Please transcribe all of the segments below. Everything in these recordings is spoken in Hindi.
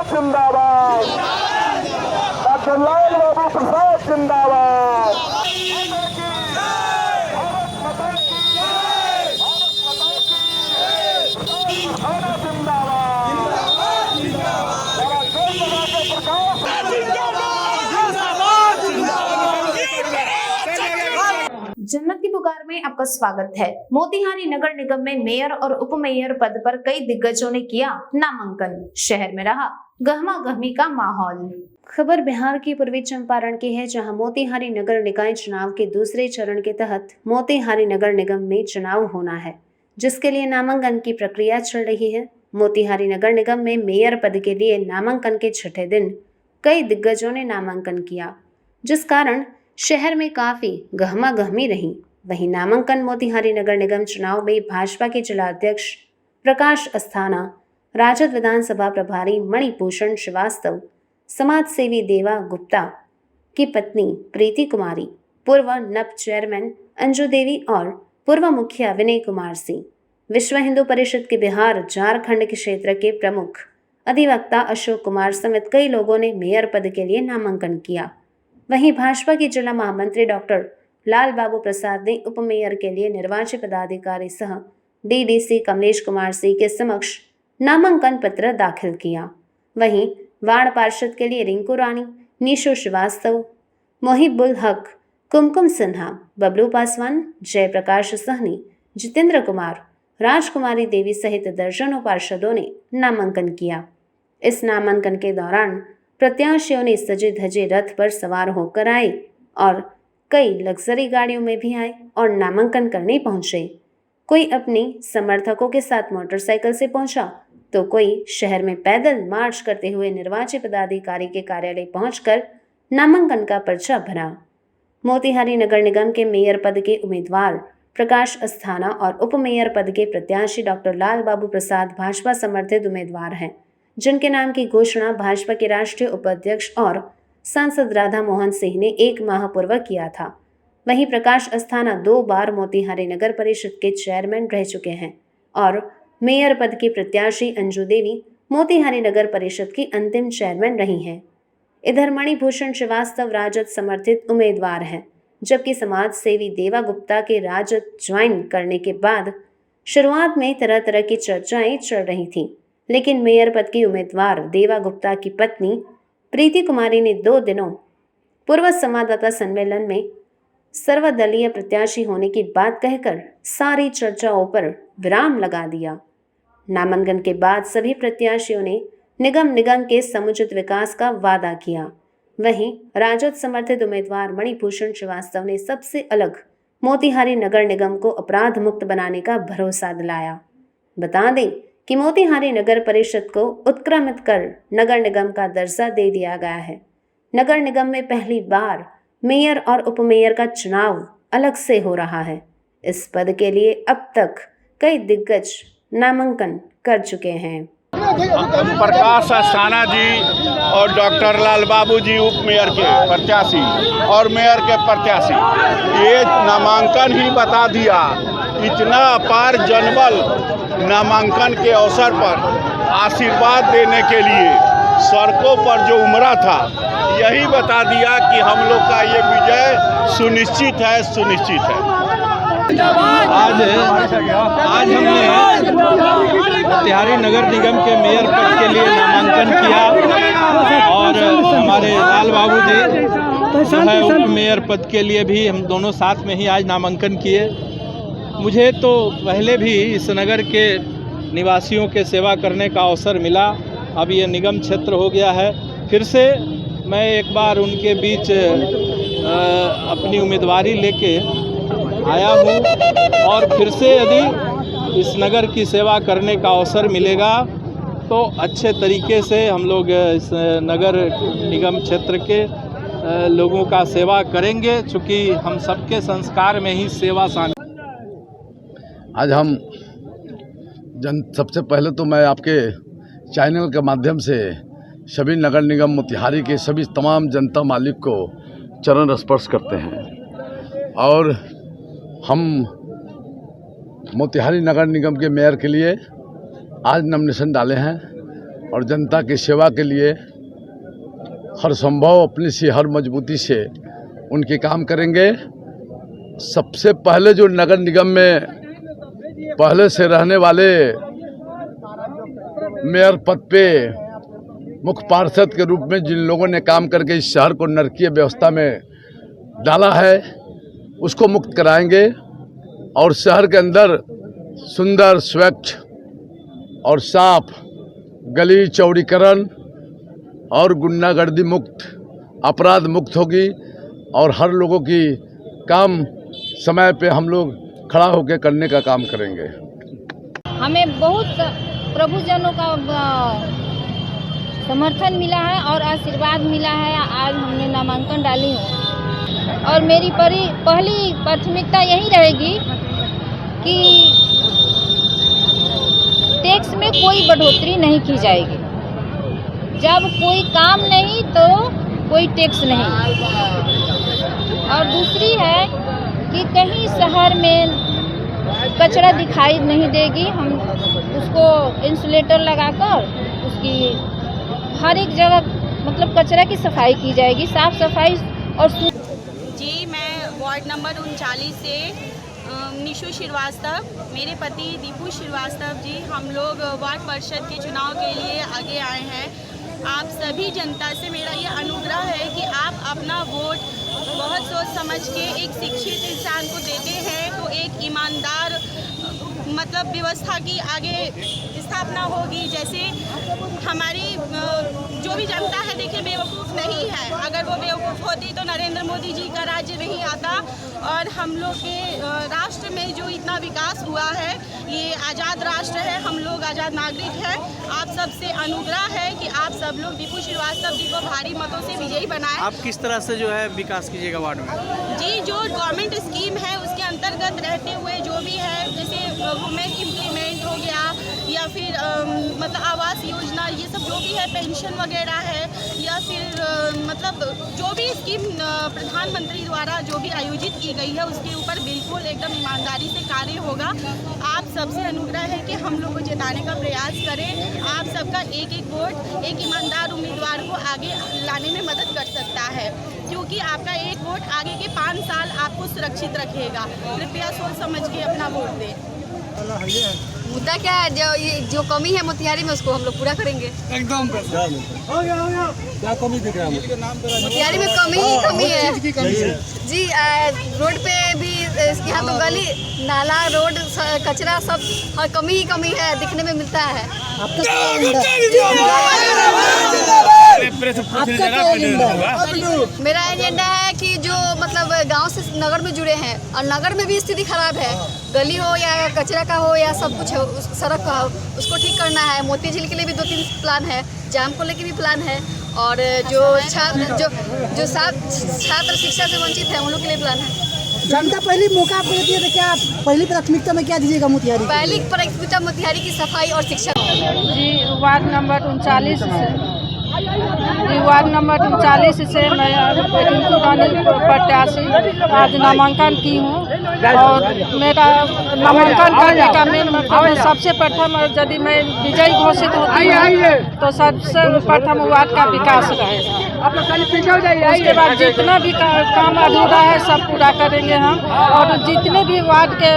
जिंदाबाद, डॉक्टर लाल बाबू प्रसाद जिंदाबाद। जन्नती पुकार में आपका स्वागत है। मोतिहारी नगर निगम में मेयर और उप मेयर पद पर कई दिग्गजों ने किया नामांकन। शहर में रहा गहमा गहमी का माहौल। खबर बिहार की पूर्वी चंपारण की है, जहां मोतिहारी नगर निकाय चुनाव के दूसरे चरण के तहत मोतिहारी नगर निगम में चुनाव होना है, जिसके लिए नामांकन की प्रक्रिया चल रही है। मोतिहारी नगर निगम में मेयर पद के लिए नामांकन के छठे दिन कई दिग्गजों ने नामांकन किया, जिस कारण शहर में काफी गहमा गहमी रही। वहीं नामांकन मोतिहारी नगर निगम चुनाव में भाजपा के जिलाध्यक्ष प्रकाश अस्थाना, राजद विधानसभा प्रभारी मणिभूषण श्रीवास्तव, समाज सेवी देवा गुप्ता की पत्नी प्रीति कुमारी, पूर्व नप चेयरमैन अंजू देवी और पूर्व मुखिया विनय कुमार सिंह, विश्व हिंदू परिषद के बिहार झारखंड के क्षेत्र के प्रमुख अधिवक्ता अशोक कुमार समेत कई लोगों ने मेयर पद के लिए नामांकन किया। वहीं भाजपा के जिला महामंत्री डॉक्टर लाल बाबू प्रसाद ने उप मेयर के लिए निर्वाचित पदाधिकारी सह डीडीसी कमलेश कुमार सिंह के समक्ष नामांकन पत्र दाखिल किया। वहीं वार्ड पार्षद के लिए रिंकू रानी, निशु श्रीवास्तव, मोहिबुल हक, कुमकुम सिन्हा, बबलू पासवान, जयप्रकाश सहनी, जितेंद्र कुमार, राजकुमारी देवी सहित दर्जनों पार्षदों ने नामांकन किया। इस नामांकन के दौरान प्रत्याशियों ने सजे धजे रथ पर सवार होकर आए और कई लग्जरी गाड़ियों में भी आए और नामांकन करने पहुंचे। कोई अपने समर्थकों के साथ मोटरसाइकिल से पहुंचा तो कोई शहर में पैदल मार्च करते हुए निर्वाचित पदाधिकारी के कार्यालय पहुंचकर नामांकन का पर्चा भरा। मोतिहारी नगर निगम के मेयर पद के उम्मीदवार प्रकाश अस्थाना और उप मेयर पद के प्रत्याशी डॉक्टर लाल बाबू प्रसाद भाजपा समर्थित उम्मीदवार हैं, जिनके नाम की घोषणा भाजपा के राष्ट्रीय उपाध्यक्ष और सांसद राधा मोहन सिंह ने 1 माह पूर्व किया था। वहीं प्रकाश अस्थाना 2 बार मोतिहारी नगर परिषद के चेयरमैन रह चुके हैं और मेयर पद की प्रत्याशी अंजू देवी मोतिहारी नगर परिषद की अंतिम चेयरमैन रही हैं। इधर मणिभूषण श्रीवास्तव राजद समर्थित उम्मीदवार हैं, जबकि समाज सेवी देवा गुप्ता के राजद ज्वाइन करने के बाद शुरुआत में तरह तरह की चर्चाएं चल रही थीं, लेकिन मेयर पद की उम्मीदवार देवा गुप्ता की पत्नी प्रीति कुमारी ने 2 दिनों पूर्व संवाददाता सम्मेलन में सर्वदलीय प्रत्याशी होने की बात कहकर सारी चर्चाओं पर विराम लगा दिया। नामांकन के बाद सभी प्रत्याशियों ने निगम के समुचित विकास का वादा किया। वहीं राजद समर्थित उम्मीदवार मणिभूषण श्रीवास्तव ने सबसे अलग मोतिहारी नगर निगम को अपराध मुक्त बनाने का भरोसा दिलाया। बता दें कि मोतिहारी नगर परिषद को उत्क्रमित कर नगर निगम का दर्जा दे दिया गया है। नगर निगम में पहली बार मेयर और उप मेयर का चुनाव अलग से हो रहा है। इस पद के लिए अब तक कई दिग्गज नामांकन कर चुके हैं। प्रकाश अस्थाना जी और डॉक्टर लाल बाबू जी उप मेयर के प्रत्याशी और मेयर के प्रत्याशी, ये नामांकन ही बता दिया। इतना अपार जनबल नामांकन के अवसर पर आशीर्वाद देने के लिए सड़कों पर जो उमड़ा था, यही बता दिया कि हम लोग का ये विजय सुनिश्चित है। आज हमने मोतिहारी नगर निगम के मेयर पद के लिए नामांकन किया और हमारे लाल बाबू जी जो है उप मेयर पद के लिए भी हम दोनों साथ में ही आज नामांकन किए। मुझे तो पहले भी इस नगर के निवासियों के सेवा करने का अवसर मिला। अब ये निगम क्षेत्र हो गया है, फिर से मैं एक बार उनके बीच अपनी उम्मीदवारी लेके आया हूँ और फिर से यदि इस नगर की सेवा करने का अवसर मिलेगा तो अच्छे तरीके से हम लोग इस नगर निगम क्षेत्र के लोगों का सेवा करेंगे, चूँकि हम सबके संस्कार में ही सेवा शामिल। आज हम सबसे पहले तो मैं आपके चैनल के माध्यम से सभी नगर निगम मोतिहारी के सभी तमाम जनता मालिक को चरण स्पर्श करते हैं और हम मोतिहारी नगर निगम के मेयर के लिए आज नॉमिनेशन डाले हैं और जनता की सेवा के लिए हर संभव अपनी सी हर मजबूती से उनके काम करेंगे। सबसे पहले जो नगर निगम में पहले से रहने वाले मेयर पद पे मुख्य पार्षद के रूप में जिन लोगों ने काम करके इस शहर को नरकीय व्यवस्था में डाला है, उसको मुक्त कराएंगे और शहर के अंदर सुंदर, स्वच्छ और साफ गली चौड़ीकरण और गुंडागर्दी मुक्त, अपराध मुक्त होगी और हर लोगों की काम समय पे हम लोग खड़ा होकर करने का काम करेंगे। हमें बहुत प्रभुजनों का समर्थन मिला है और आशीर्वाद मिला है। आज हमने नामांकन डाली हूँ और मेरी पहली प्राथमिकता यही रहेगी कि टैक्स में कोई बढ़ोतरी नहीं की जाएगी। जब कोई काम नहीं तो कोई टैक्स नहीं। और दूसरी है कि कहीं शहर में कचरा दिखाई नहीं देगी। हम उसको इंसुलेटर लगाकर उसकी हर एक जगह मतलब कचरा की सफाई की जाएगी, साफ सफाई। और जी, मैं वार्ड नंबर 39 से निशु श्रीवास्तव, मेरे पति दीपू श्रीवास्तव जी, हम लोग वार्ड परिषद के चुनाव के लिए आगे आए हैं। आप सभी जनता से मेरा ये अनुग्रह है कि आप अपना वोट बहुत सोच समझ के एक शिक्षित इंसान को देते हैं तो एक ईमानदार मतलब व्यवस्था की आगे स्थापना होगी। जैसे हमारी जो भी जनता है, देखिए बेवकूफ़ नहीं है। अगर वो बेवकूफ़ होती तो नरेंद्र मोदी जी का राज्य नहीं आता। और हम लोग के राष्ट्र में जो इतना विकास हुआ है, ये आज़ाद राष्ट्र है, हम लोग आज़ाद नागरिक हैं। आप सबसे अनुग्रह है कि आप सब लोग दीपू श्रीवास्तव जी को भारी मतों से विजयी बनाएं। आप किस तरह से जो है विकास कीजिएगा वार्ड में? जी, जो गवर्नमेंट स्कीम है उसके अंतर्गत रहते हुए जो भी है, जैसे वुमेन इम्प्लीमेंट हो गया या फिर मतलब आवास योजना, ये सब जो भी है, पेंशन वगैरह है, या फिर मतलब जो भी स्कीम प्रधानमंत्री द्वारा जो भी आयोजित की गई है उसके ऊपर बिल्कुल एकदम ईमानदारी से कार्य होगा। आप सबसे अनुग्रह है कि हम लोग को जिताने का प्रयास करें। आप सबका एक एक वोट एक ईमानदार उम्मीदवार को आगे लाने में मदद कर सकता है, क्योंकि आपका एक वोट आगे के 5 साल आपको सुरक्षित रखेगा। कृपया सोच समझ के अपना वोट दें। मुद्दा क्या है, जो कमी है मोतिहारी में उसको हम लोग पूरा करेंगे। एकदम क्या कमी दिख रहा है? मोतिहारी में कमी है जी। रोड पे भी यहाँ तो गली नाला रोड कचरा सब हर कमी ही कमी है, दिखने में मिलता है। मेरा एजेंडा है कि जो मतलब गांव से नगर में जुड़े हैं और नगर में भी स्थिति खराब है, गली हो या कचरा का हो या सब कुछ हो, सड़क का हो, उसको ठीक करना है। मोती झील के लिए भी 2-3 प्लान है, जाम को लेके भी प्लान है, और जो छात्र शिक्षा से वंचित है उन लोग के लिए प्लान है। जनता पहली मौका आपको देती है तो क्या पहली प्राथमिकता में क्या दीजिएगा मोतिहारी? पहली प्राथमिकता मोतिहारी की सफाई और शिक्षा। जी, वार्ड नंबर 39 से मैं रिंकू रानी प्रत्याशी आज नामांकन की हूँ। और मेरा नामांकन करने का मेन मतलब है, सबसे प्रथम यदि मैं विजयी घोषित होती हूँ तो सबसे प्रथम वार्ड का विकास रहेगा। उसके बाद जितना भी काम अधूरा है सब पूरा करेंगे हम। और जितने भी वार्ड के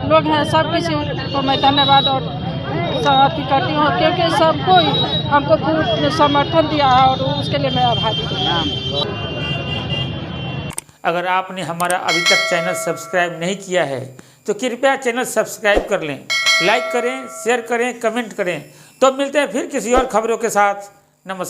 लोग हैं सब किसी को मैं धन्यवाद और अति करती हूँ, क्योंकि सबको हमको पूर्ण समर्थन दिया है और उसके लिए मैं आभारी हूँ। अगर आपने हमारा अभी तक चैनल सब्सक्राइब नहीं किया है तो कृपया चैनल सब्सक्राइब कर लें, लाइक करें, शेयर करें, कमेंट करें। तो मिलते हैं फिर किसी और खबरों के साथ। नमस्कार।